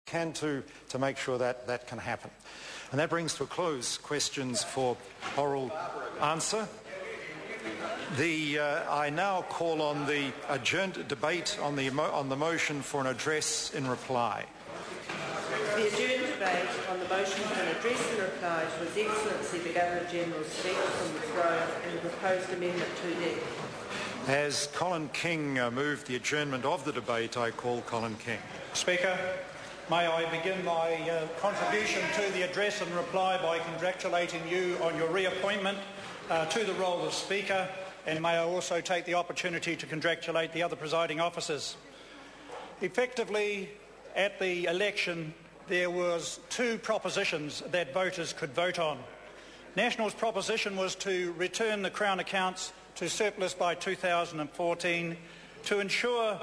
can to make sure that that can happen. And that brings to a close questions for oral answer. I now call on the adjourned debate on the motion for an address in reply. The adjourned debate on the motion for an address in reply to His Excellency the Governor-General's speech from the throne and the proposed amendment 2D. As Colin King moved the adjournment of the debate, I call Colin King. Speaker, may I begin my contribution to the address and reply by congratulating you on your reappointment to the role of Speaker, and may I also take the opportunity to congratulate the other presiding officers. Effectively, at the election, there was two propositions that voters could vote on. National's proposition was to return the Crown accounts to surplus by 2014, to ensure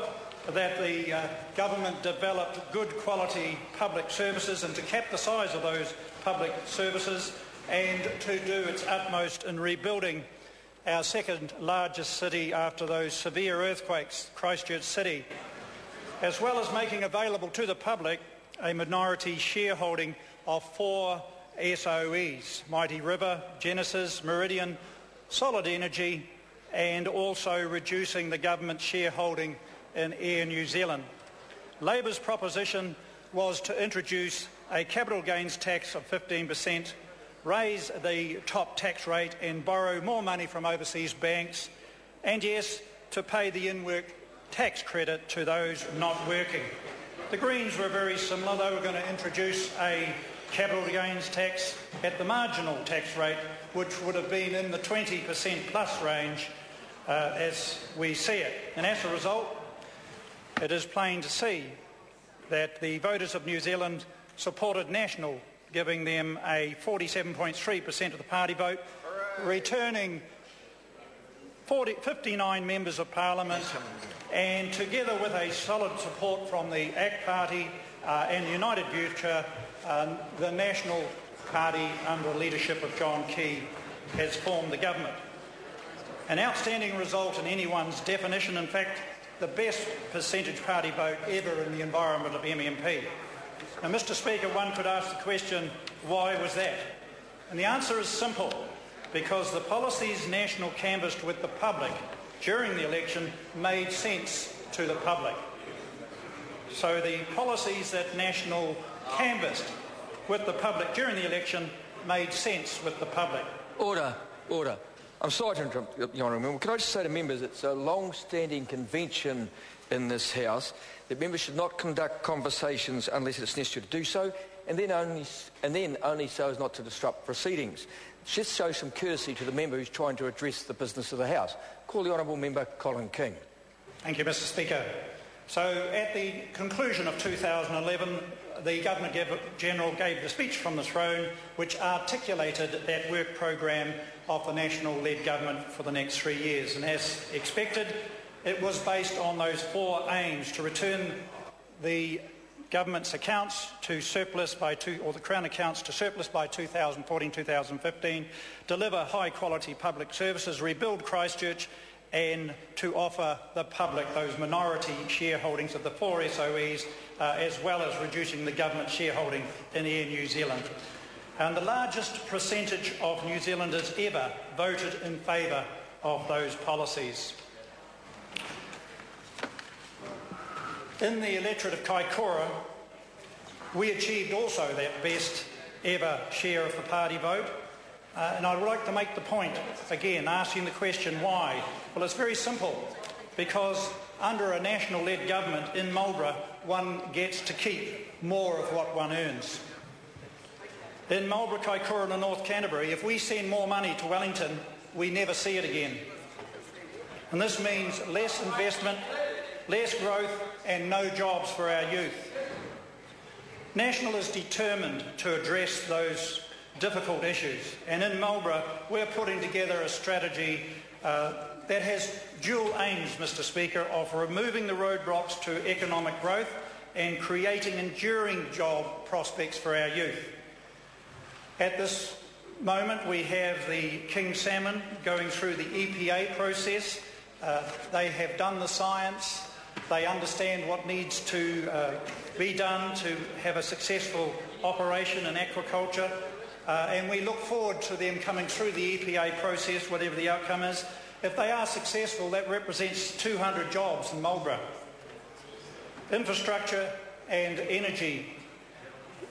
that the government developed good quality public services and to cap the size of those public services, and to do its utmost in rebuilding our second largest city after those severe earthquakes, Christchurch City, as well as making available to the public a minority shareholding of 4 SOEs, Mighty River, Genesis, Meridian, Solid Energy, and also reducing the government shareholding in Air New Zealand. Labor's proposition was to introduce a capital gains tax of 15%, raise the top tax rate and borrow more money from overseas banks, and yes, to pay the in-work tax credit to those not working. The Greens were very similar. They were going to introduce a capital gains tax at the marginal tax rate, which would have been in the 20% plus range as we see it. And as a result, it is plain to see that the voters of New Zealand supported National, giving them a 47.3% of the party vote, returning 59 members of Parliament, and together with a solid support from the ACT Party and United Future, the National Party under the leadership of John Key has formed the government. An outstanding result in anyone's definition, in fact, the best percentage party vote ever in the environment of MMP. Now, Mr. Speaker, one could ask the question, why was that? And the answer is simple, because the policies National canvassed with the public during the election made sense to the public. So the policies that National canvassed with the public during the election made sense with the public. Order. I'm sorry to interrupt, Your Honourable Member. Can I just say to members, it's a long-standing convention in this House that members should not conduct conversations unless it's necessary to do so, and then only so as not to disrupt proceedings. Just show some courtesy to the member who's trying to address the business of the House. Call the Honourable Member Colin King. Thank you, Mr. Speaker. So at the conclusion of 2011, the Governor-General gave the speech from the throne which articulated that work programme of the National-led government for the next 3 years. And as expected, it was based on those 4 aims: to return the government's accounts to surplus or the Crown accounts to surplus by 2014-2015, deliver high-quality public services, rebuild Christchurch, and to offer the public those minority shareholdings of the 4 SOEs, as well as reducing the government shareholding in Air New Zealand. And the largest percentage of New Zealanders ever voted in favour of those policies. In the electorate of Kaikoura, we achieved also that best ever share of the party vote. And I would like to make the point, again, asking the question why. Well, it's very simple, because under a National-led government in Marlborough, one gets to keep more of what one earns. In Marlborough, Kaikoura and North Canterbury, if we send more money to Wellington, we never see it again. And this means less investment, less growth and no jobs for our youth. National is determined to address those difficult issues, and in Marlborough we're putting together a strategy that has dual aims, Mr. Speaker, of removing the roadblocks to economic growth and creating enduring job prospects for our youth. At this moment we have the king salmon going through the EPA process. They have done the science. They understand what needs to be done to have a successful operation in aquaculture, and we look forward to them coming through the EPA process, whatever the outcome is. If they are successful, that represents 200 jobs in Marlborough. Infrastructure and energy.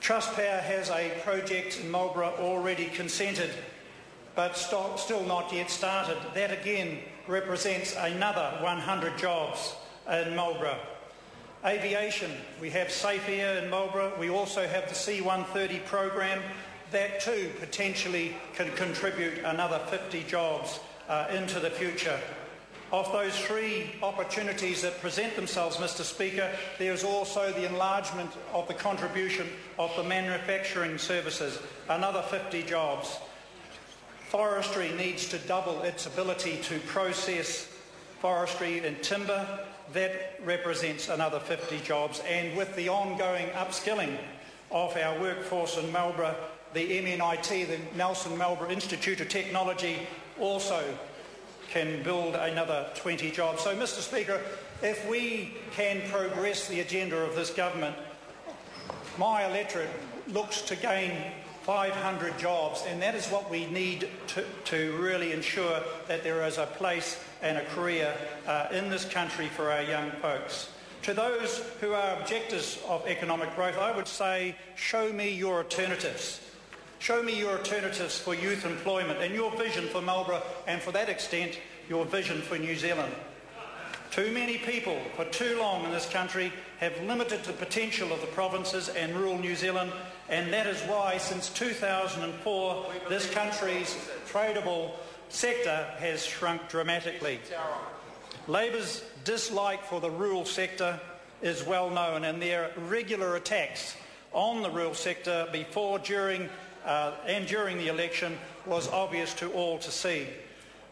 Trustpower has a project in Marlborough already consented, but still not yet started. That again represents another 100 jobs in Marlborough. Aviation, we have Safe Air in Marlborough. We also have the C-130 program. That too potentially can contribute another 50 jobs into the future. Of those three opportunities that present themselves, Mr. Speaker, there is also the enlargement of the contribution of the manufacturing services, another 50 jobs. Forestry needs to double its ability to process forestry and timber. That represents another 50 jobs. And with the ongoing upskilling of our workforce in Marlborough, the MNIT, the Nelson Marlborough Institute of Technology, also can build another 20 jobs. So, Mr. Speaker, if we can progress the agenda of this government, my electorate looks to gain 500 jobs, and that is what we need to really ensure that there is a place and a career in this country for our young folks. To those who are objectors of economic growth, I would say, show me your alternatives. Show me your alternatives for youth employment and your vision for Marlborough, and for that extent, your vision for New Zealand. Too many people for too long in this country have limited the potential of the provinces and rural New Zealand, and that is why since 2004 this country's tradable sector has shrunk dramatically. Labor's dislike for the rural sector is well known, and their regular attacks on the rural sector before, during and during the election was obvious to all to see.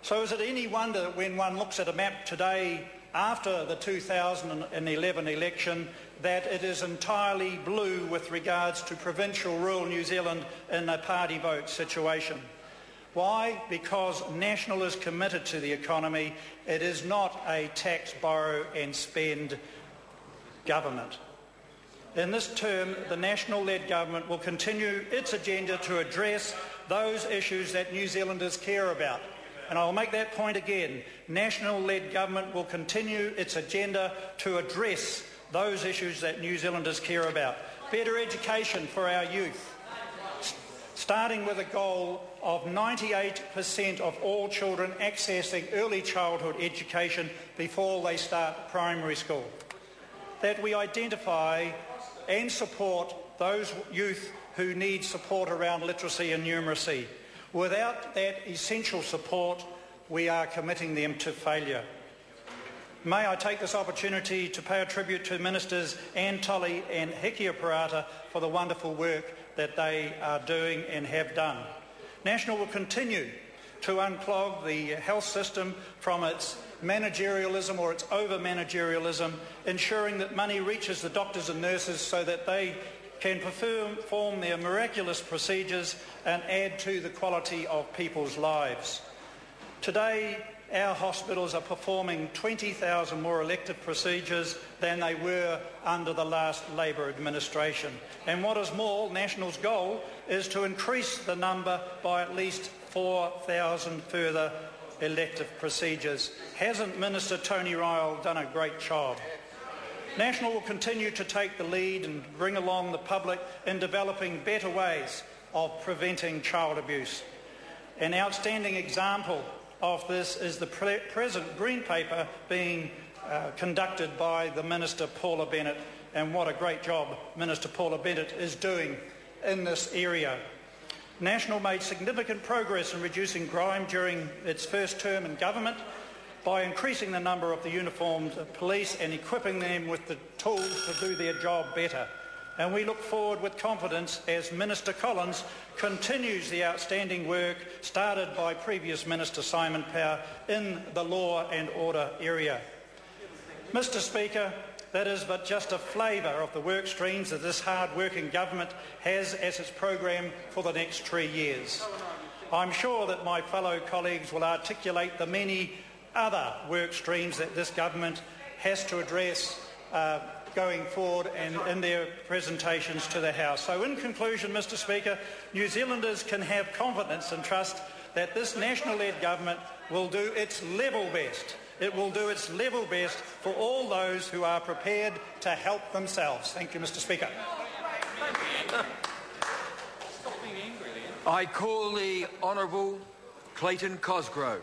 So is it any wonder that when one looks at a map today after the 2011 election that it is entirely blue with regards to provincial rural New Zealand in a party vote situation? Why? Because National is committed to the economy. It is not a tax, borrow and spend government. In this term, the National-led government will continue its agenda to address those issues that New Zealanders care about. And I will make that point again. National-led government will continue its agenda to address those issues that New Zealanders care about. Better education for our youth, starting with a goal of 98% of all children accessing early childhood education before they start primary school. That we identify and support those youth who need support around literacy and numeracy. Without that essential support, we are committing them to failure. May I take this opportunity to pay a tribute to Ministers Anne Tully and Hikia Parata for the wonderful work that they are doing and have done. National will continue to unclog the health system from its managerialism or its over-managerialism, ensuring that money reaches the doctors and nurses so that they can perform their miraculous procedures and add to the quality of people's lives. Today, our hospitals are performing 20,000 more elective procedures than they were under the last Labor administration. And what is more, National's goal is to increase the number by at least 4,000 further elective procedures. Hasn't Minister Tony Ryle done a great job? National will continue to take the lead and bring along the public in developing better ways of preventing child abuse. An outstanding example of this is the present Green Paper being conducted by the Minister Paula Bennett, and what a great job Minister Paula Bennett is doing in this area. National made significant progress in reducing crime during its first term in government by increasing the number of the uniformed police and equipping them with the tools to do their job better. And we look forward with confidence as Minister Collins continues the outstanding work started by previous Minister Simon Power in the law and order area. Mr. Speaker, that is but just a flavour of the work streams that this hard-working government has as its program for the next 3 years. I'm sure that my fellow colleagues will articulate the many other work streams that this government has to address going forward and in their presentations to the House. So in conclusion, Mr Speaker, New Zealanders can have confidence and trust that this national-led government will do its level best. It will do its level best for all those who are prepared to help themselves. Thank you, Mr Speaker. I call the Honourable Clayton Cosgrove.